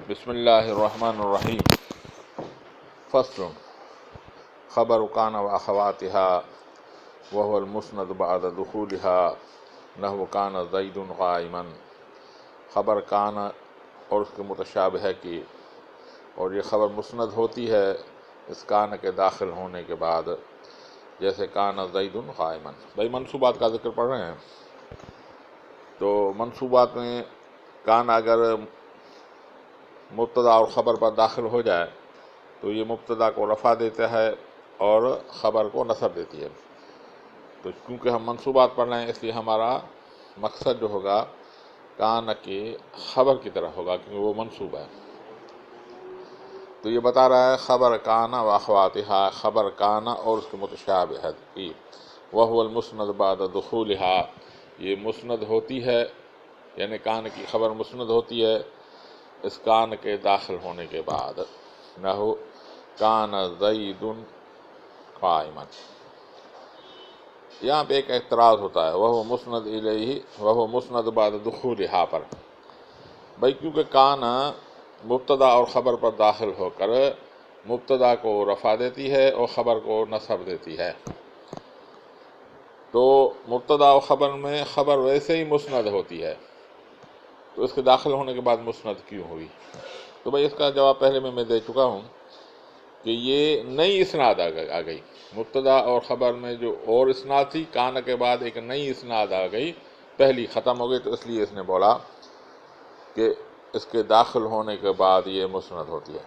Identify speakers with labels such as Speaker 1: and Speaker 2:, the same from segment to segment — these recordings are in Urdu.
Speaker 1: بسم اللہ الرحمن الرحیم۔ فصل خبر کان و اخواتها وهو المسند بعد دخولها نحو کان زید قائما۔ خبر کان اور اس کے متشابہ کی، اور یہ خبر مسند ہوتی ہے اس کان کے داخل ہونے کے بعد، جیسے کان زید قائما۔ بھائی منصوبات کا ذکر پڑھ رہے ہیں، تو منصوبات میں کان اگر مبتدا اور خبر پر داخل ہو جائے تو یہ مبتدا کو رفع دیتا ہے اور خبر کو نصب دیتی ہے۔ تو کیونکہ ہم منصوبات پڑھ رہے ہیں اس لیے ہمارا مقصد جو ہوگا کان کے خبر کی طرح ہوگا، کیونکہ وہ منصوب ہے۔ تو یہ بتا رہا ہے خبر کان و اخواتها، خبر کان اور اس کے متشابہت کی، وهو المسند بعد دخولها، یہ مسند ہوتی ہے، یعنی کان کی خبر مسند ہوتی ہے اس کان کے داخل ہونے کے بعد، نحو کان زید قائما۔ یہاں پہ ایک اعتراض ہوتا ہے، وہ مسند الیہ وہ مسند بعد دخولها پر۔ بھائی کیونکہ کان مبتدا اور خبر پر داخل ہو کر مبتدا کو رفع دیتی ہے اور خبر کو نصب دیتی ہے، تو مبتدا اور خبر میں خبر ویسے ہی مسند ہوتی ہے، تو اس کے داخل ہونے کے بعد مسند کیوں ہوئی؟ تو بھائی اس کا جواب پہلے میں دے چکا ہوں کہ یہ نئی اسناد آ گئی۔ مبتدا اور خبر میں جو اور اسناد تھی، کان کے بعد ایک نئی اسناد آ گئی، پہلی ختم ہو گئی، تو اس لیے اس نے بولا کہ اس کے داخل ہونے کے بعد یہ مسند ہوتی ہے۔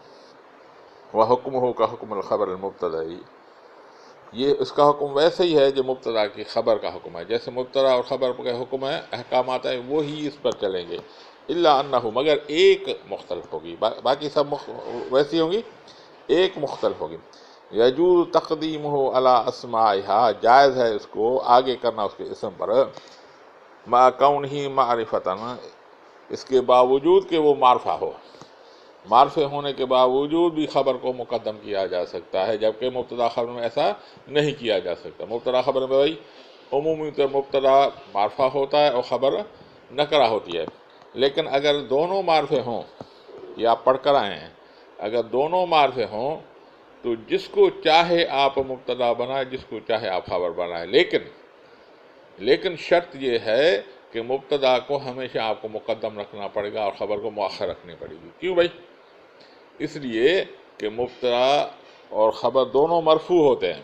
Speaker 1: وَحُکْمُهُ كَحُکْمِ الْخَبَرِ الْمُبْتَدَئی، یہ اس کا حکم ویسے ہی ہے جو مبتدا کی خبر کا حکم ہے، جیسے مبتدا اور خبر کا حکم ہے، احکامات ہیں وہی اس پر چلیں گے، الا انہ، مگر ایک مختلف ہوگی، باقی سب ویسی ہوں گی، ایک مختلف ہوگی۔ یجوز تقدیمہ علی اسمائہا، جائز ہے اس کو آگے کرنا اس کے اسم پر، مع کونہ معرفتاً، اس کے باوجود کہ وہ معرفہ ہو، معرفے ہونے کے باوجود بھی خبر کو مقدم کیا جا سکتا ہے، جبکہ مبتدا خبر میں ایسا نہیں کیا جا سکتا۔ مبتدا خبر میں بھائی عمومی طور مبتدا معرفہ ہوتا ہے اور خبر نکرہ ہوتی ہے، لیکن اگر دونوں معرفے ہوں، یہ آپ پڑھ کر آئے ہیں، اگر دونوں معرفے ہوں تو جس کو چاہے آپ مبتدا بنائیں، جس کو چاہے آپ خبر بنائیں، لیکن شرط یہ ہے کہ مبتدا کو ہمیشہ آپ کو مقدم رکھنا پڑے گا اور خبر کو مؤخر رکھنی پڑے گی۔ کیوں بھائی؟ اس لیے کہ مبتدا اور خبر دونوں مرفوع ہوتے ہیں،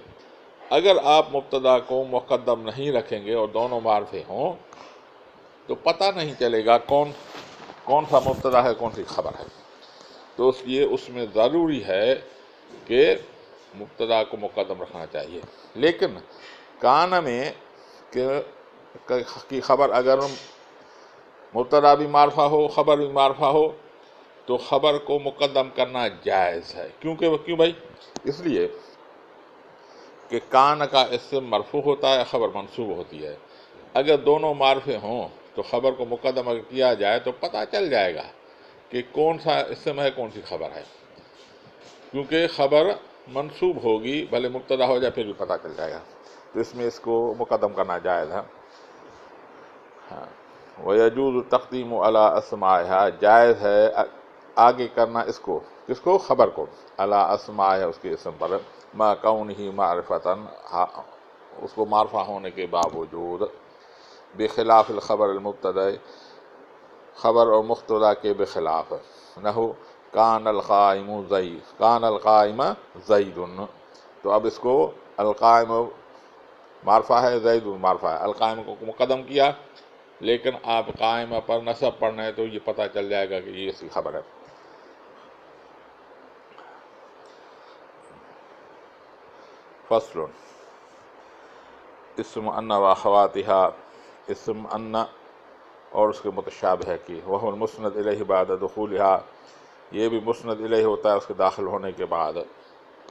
Speaker 1: اگر آپ مبتدا کو مقدم نہیں رکھیں گے اور دونوں معرفے ہوں تو پتہ نہیں چلے گا کون سا مبتدا ہے، کون سی خبر ہے۔ تو اس لیے اس میں ضروری ہے کہ مبتدا کو مقدم رکھنا چاہیے، لیکن کان میں کی خبر اگر مبتدا بھی معرفہ ہو، خبر بھی معرفہ ہو، تو خبر کو مقدم کرنا جائز ہے۔ کیوں بھائی؟ اس لیے کہ کان کا اسم مرفوع ہوتا ہے، خبر منصوب ہوتی ہے، اگر دونوں معرفے ہوں تو خبر کو مقدم اگر کیا جائے تو پتہ چل جائے گا کہ کون سا اسم ہے، کون سی خبر ہے، کیونکہ خبر منصوب ہوگی، بھلے مبتدا ہو جائے پھر بھی پتہ چل جائے گا، تو اس میں اس کو مقدم کرنا جائز ہے۔ وَيَجُوزُ التَّقْدِيمُ عَلَىٰ أَسْمَائِهَا، جائز ہے آگے کرنا اس کو، کس کو؟ خبر کو، عَلَىٰ أَسْمَائِهَا، اس کے اسم پر، مَا كَوْنِهِ مَعْرِفَةً، اس کو معرفہ ہونے کے باوجود، بخلاف الخبر المبتدئی، خبر اور مبتدا کے بخلاف، نحو کان القائم زید، کان القائم زید، تو اب اس کو القائم معرفہ ہے، زید معرفہ ہے، القائم کو مقدم کیا، لیکن آپ قائمہ پر نصب پڑھنا ہے تو یہ پتہ چل جائے گا کہ یہ اسی خبر ہے۔ فصل اسم ان و اخواتها، اسم ان اور اس کے متشابہ کی، وہ المسند الیہ بعد دخولها، یہ بھی مسند الیہ ہوتا ہے اس کے داخل ہونے کے بعد۔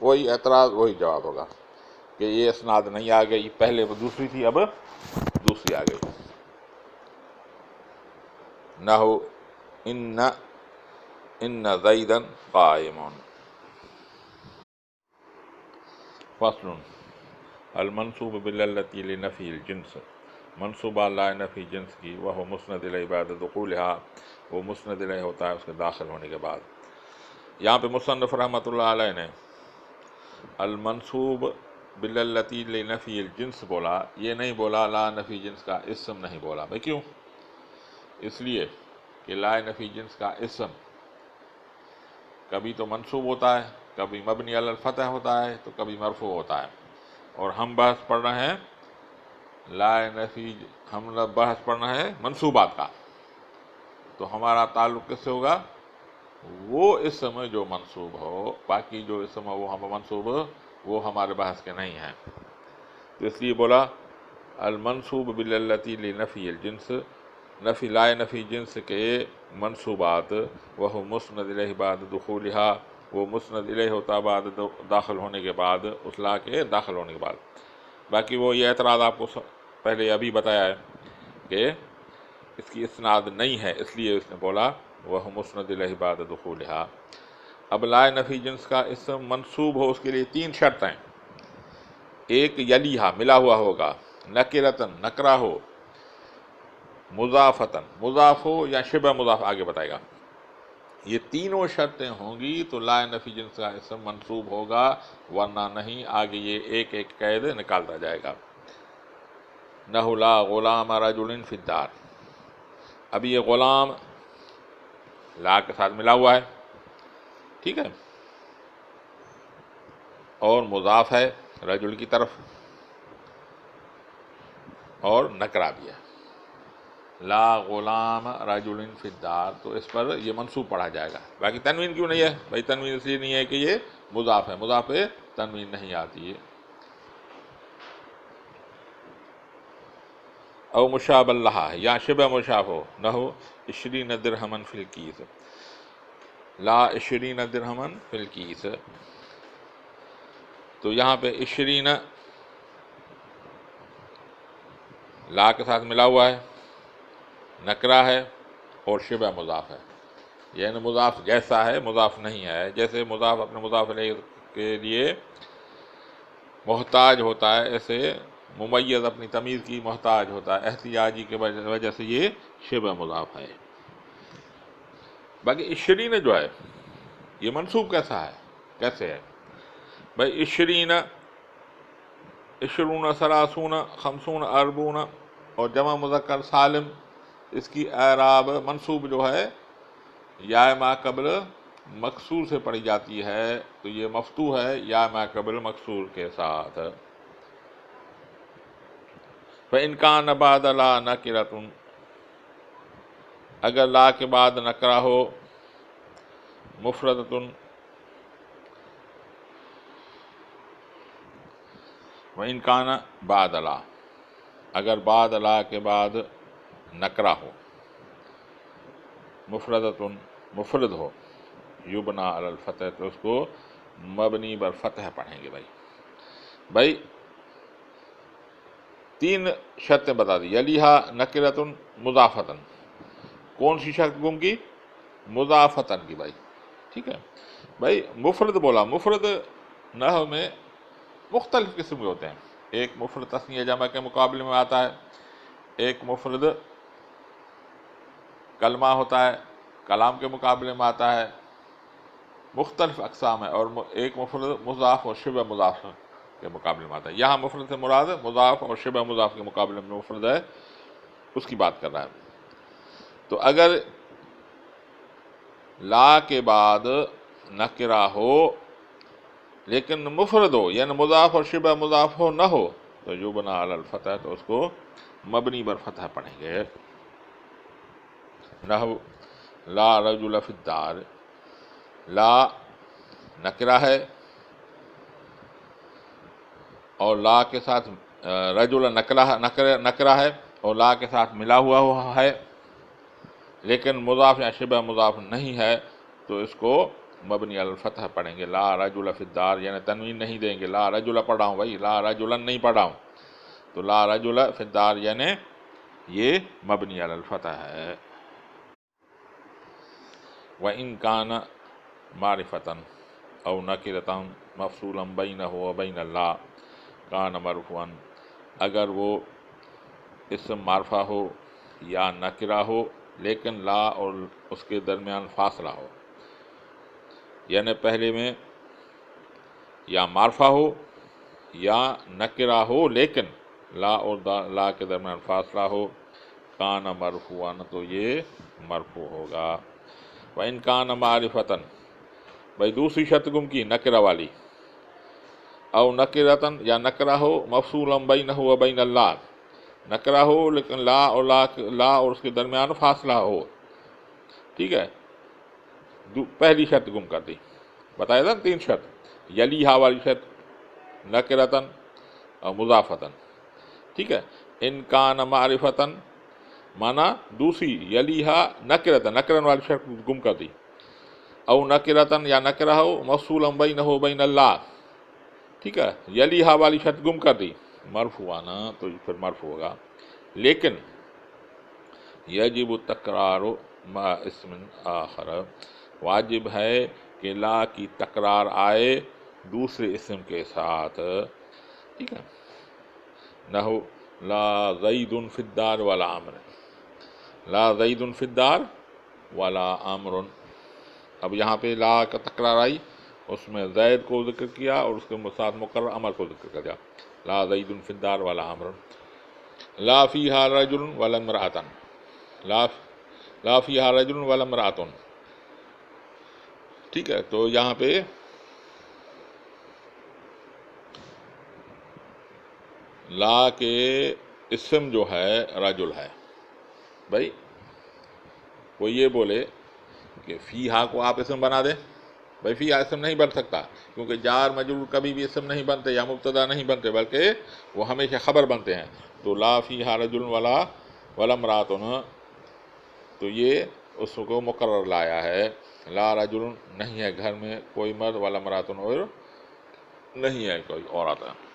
Speaker 1: وہی اعتراض، وہی جواب ہوگا کہ یہ اسناد نہیں آ گئی، پہلے وہ دوسری تھی اب دوسری آ گئی، نحو ان زیدا قائم۔ فصل المنصوب باللتی لنفی الجنس، منصوبہ لا نفی جنس کی، وہ مسند الیہ بعد دخولها، وہ مسند الیہ ہوتا ہے اس کے داخل ہونے کے بعد۔ یہاں پہ مصنف رحمۃ اللہ علیہ نے المنصوب باللتی لنفی الجنس بولا، یہ نہیں بولا لا نفی جنس کا اسم نہیں بولا۔ بھائی کیوں؟ اس لیے کہ لا نفی جنس کا اسم کبھی تو منصوب ہوتا ہے، کبھی مبنی علی الفتح ہوتا ہے، تو کبھی مرفوع ہوتا ہے، اور ہم بحث پڑھ رہے ہیں لا نفی، ہم بحث پڑھ رہے ہیں منصوبات کا، تو ہمارا تعلق کس سے ہوگا؟ وہ اسم جو منصوب ہو، باقی جو اسم ہو وہ ہم منصوب وہ ہمارے بحث کے نہیں ہیں۔ تو اس لیے بولا المنصوب باللتی لنفی الجنس، نفی لا نفی جنس کے منصوبات، وہ مسند الیہ بعد دخولہا، وہ مسند الیہ ہوتا بعد داخل ہونے کے بعد، اس لا کے داخل ہونے کے بعد۔ باقی وہ یہ اعتراض آپ کو پہلے ابھی بتایا ہے کہ اس کی اسناد نہیں ہے، اس لیے اس نے بولا وہ مسند الیہ بعد دخولہا۔ اب لا نفی جنس کا اسم منصوب ہو، اس کے لیے 3 شرطیں۔ ایک یلیہا ملا ہوا ہوگا، نکرتن نکرہ ہو، مضافتن مضاف ہو، یا شبہ مضاف آگے بتائے گا۔ یہ تینوں شرطیں ہوں گی تو لا نفی جنس کا اسم منصوب ہوگا، ورنہ نہیں۔ آگے یہ ایک ایک قید نکالتا جائے گا۔ نحو لا غلام رجل فی الدار، اب یہ غلام لا کے ساتھ ملا ہوا ہے، ٹھیک ہے، اور مضاف ہے رجل کی طرف، اور نکرہ بھی ہے، لا غلام رجل فی الدار، تو اس پر یہ منصوب پڑھا جائے گا۔ باقی تنوین کیوں نہیں ہے؟ بھائی تنوین اس لیے نہیں ہے کہ یہ مضاف ہے، مضاف پہ تنوین نہیں آتی ہے۔ او مشابہ لہا، یا شبہ مشابہ ہو، نحو 20 درہما فی الکیس، لا 20 درہما فی الکیس، تو یہاں پہ 20 لا کے ساتھ ملا ہوا ہے، نکرہ ہے، اور شبہ مضاف ہے، یعنی مضاف جیسا ہے مضاف نہیں ہے، جیسے مضاف اپنے مضاف علیہ کے لیے محتاج ہوتا ہے، ایسے ممیز اپنی تمیز کی محتاج ہوتا ہے، احتیاجی کی وجہ سے یہ شبہ مضاف ہے۔ باقی 20 جو ہے یہ منصوب کیسا ہے، کیسے ہے؟ بھائی 20 20 30 50 40 اور جمع مذکر سالم، اس کی اعراب منصوب جو ہے یا ما قبل مکسور سے پڑھی جاتی ہے، تو یہ مفتوح ہے یا ما قبل مکسور کے ساتھ۔ فإن كان بعد لا نکرۃ، اگر لا کے بعد نکرہ ہو، مفردۃ، وإن كان بعد لا، اگر بعد لا کے بعد نکرہ ہو، مفردۃ مفرد ہو، یبنا علی الفتح، تو اس کو مبنی بر فتح پڑھیں گے۔ بھائی 3 شرطیں بتا دی، یلیہا نکرۃ مضافتن، کون سی شرط گم کی؟ مضافتن کی، بھائی ٹھیک ہے۔ بھائی مفرد بولا، مفرد نحو میں مختلف قسم کے ہوتے ہیں، ایک مفرد تثنیہ جمع کے مقابلے میں آتا ہے، ایک مفرد کلمہ ہوتا ہے کلام کے مقابلے میں آتا ہے، مختلف اقسام ہے، اور ایک مفرد مضاف اور شبہ مضاف کے مقابلے میں آتا ہے۔ یہاں مفرد سے مراد مضاف اور شبہ مضاف کے مقابلے میں مفرد ہے، اس کی بات کر رہا ہے۔ تو اگر لا کے بعد نکرہ ہو لیکن مفرد ہو، یعنی مضاف اور شبہ مضاف ہو نہ ہو، تو یبنا علی الفتح، تو اس کو مبنی بر فتح پڑھیں گے۔ نحو لا رجل فی الدار، لا نکرہ ہے اور لا کے ساتھ رجل نکرہ ہے اور لا کے ساتھ ملا ہوا ہے، لیکن مضاف یا شبہ مضاف نہیں ہے، تو اس کو مبنی علی الفتح پڑھیں گے۔ لا رجل فی الدار، یعنی تنوین نہیں دیں گے، لا رجل پڑھ رہا ہوں بھائی، لا رجلا نہیں پڑھ رہا ہوں، تو لا رجل فی الدار یعنی یہ مبنی علی الفتح ہے۔ وَإِن كَانَ مَعْرِفَةً أَوْ نَكِرَةً مَفْصُولًا بَيْنَهُ وَبَيْنَ اللَّهِ كَانَ مَرْفُوعًا، اگر وہ اسم معرفہ ہو یا نکرہ ہو لیکن لا اور اس کے درمیان فاصلہ ہو، یعنی پہلے میں یا معرفہ ہو یا نکرہ ہو لیکن لا اور لا کے درمیان فاصلہ ہو، کان مرفوعاً تو یہ مرفوع ہوگا۔ وَإِن کان معرفتاً، بھائی دوسری شرط گم کی نکرہ والی، او نکرتاً یا نکرہ ہو مفصولاً بینہ و بین اللہ، نکرہ ہو لیکن لا اور اس کے درمیان فاصلہ ہو، ٹھیک ہے، پہلی شرط گم کر دی، بتایا تھا 3 شرط، یلیہا والی شرط، نکرتاً اور مضافتاً، ٹھیک ہے۔ ان کان معرفتاً مانا دوسری یلیہا نکرتاً، نکرن والی شرط گم کر دی، او نکرتاً یا نکرہ ہو مفصولاً بینہ و بین اللہ، ٹھیک ہے، یلیہا والی شرط گم کر دی، مرفوعاً تو پھر مرفوع ہوگا۔ لیکن یجب التکرار مع اسم آخر، واجب ہے کہ لا کی تکرار آئے دوسرے اسم کے ساتھ، ٹھیک ہے، نحو لا زید فی الدار ولا عمر، لا زید فی الدار ولا عمر، اب یہاں پہ لا کا تکرار آئی، اس میں زید کو ذکر کیا اور اس کے ساتھ مقرر عمر کو ذکر کر دیا، لا زید فی الدار ولا عمر، لا فیہا رجل ولا امرأۃ، لا فیہا رجل ولا امرأۃ، ٹھیک ہے، تو یہاں پہ لا کے اسم جو ہے رجل ہے۔ بھائی وہ یہ بولے کہ فیہا کو آپ اسم بنا دیں، بھائی فیہا اسم نہیں بن سکتا، کیونکہ جار مجرور کبھی بھی اسم نہیں بنتے یا مبتدا نہیں بنتے، بلکہ وہ ہمیشہ خبر بنتے ہیں، تو لا فیہا رجل ولا امرأۃ، تو یہ اس کو مقرر لایا ہے، لا رجل نہیں ہے گھر میں کوئی مرد، ولا امرأۃ اور نہیں ہے کوئی عورت ہے۔